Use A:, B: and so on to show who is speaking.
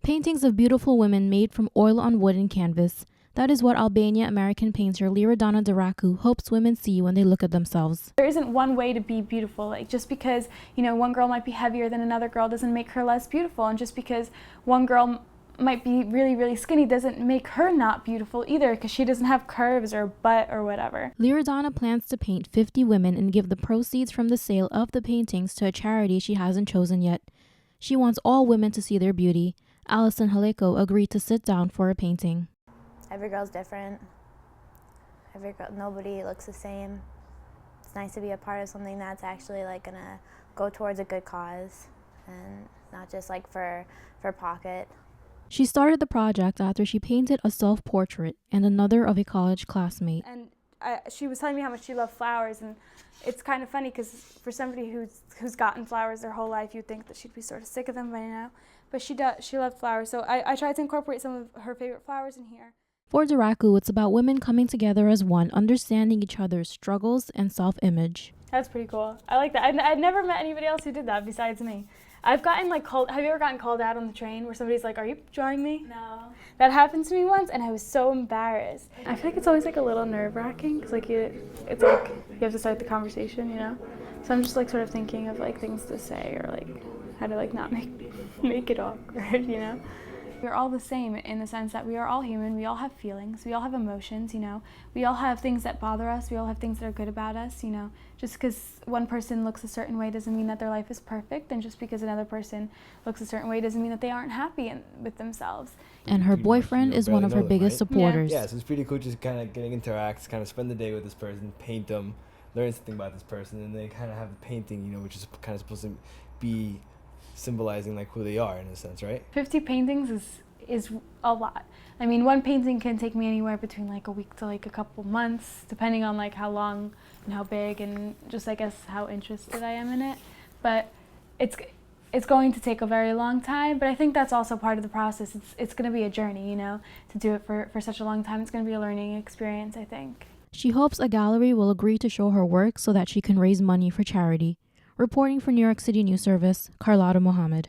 A: Paintings of beautiful women made from oil on wood and canvas. That is what Albania-American painter Liridona Duraku hopes women see when they look at themselves.
B: There isn't one way to be beautiful. Like, just because, one girl might be heavier than another girl doesn't make her less beautiful. And just because one girl might be really, really skinny doesn't make her not beautiful either, because she doesn't have curves or butt or whatever.
A: Liridona plans to paint 50 women and give the proceeds from the sale of the paintings to a charity she hasn't chosen yet. She wants all women to see their beauty. Alison Haleko agreed to sit down for a painting.
C: Every girl's different. Nobody looks the same. It's nice to be a part of something that's actually gonna go towards a good cause and not just for pocket.
A: She started the project after she painted a self-portrait and another of a college classmate.
B: And she was telling me how much she loved flowers, and it's kind of funny because for somebody who's gotten flowers their whole life, you'd think that she'd be sort of sick of them by now. But she loved flowers, so I tried to incorporate some of her favorite flowers in here.
A: For Duraku, it's about women coming together as one, understanding each other's struggles and self-image.
B: That's pretty cool. I like that. I'd never met anybody else who did that besides me. I've gotten have you ever gotten called out on the train where somebody's like, "Are you drawing me?"
C: No.
B: That happened to me once, and I was so embarrassed. I feel like it's always a little nerve-wracking because you have to start the conversation, So I'm just sort of thinking of things to say or how to not make it awkward, We're all the same in the sense that we are all human. We all have feelings. We all have emotions, We all have things that bother us. We all have things that are good about us, Just because one person looks a certain way doesn't mean that their life is perfect. And just because another person looks a certain way doesn't mean that they aren't happy with themselves.
A: And her boyfriend is one of her biggest supporters.
D: Yeah, so it's pretty cool just kind of getting interact, kind of spend the day with this person, paint them, learn something about this person, and they kind of have a painting, which is kind of supposed to be symbolizing who they are in a sense, right?
B: 50 paintings is a lot. I mean, one painting can take me anywhere between a week to a couple months, depending on how long and how big and just I guess how interested I am in it. But it's going to take a very long time, but I think that's also part of the process. It's going to be a journey, to do it for such a long time. It's going to be a learning experience, I think.
A: She hopes a gallery will agree to show her work so that she can raise money for charity. Reporting for New York City News Service, Carlotta Mohammed.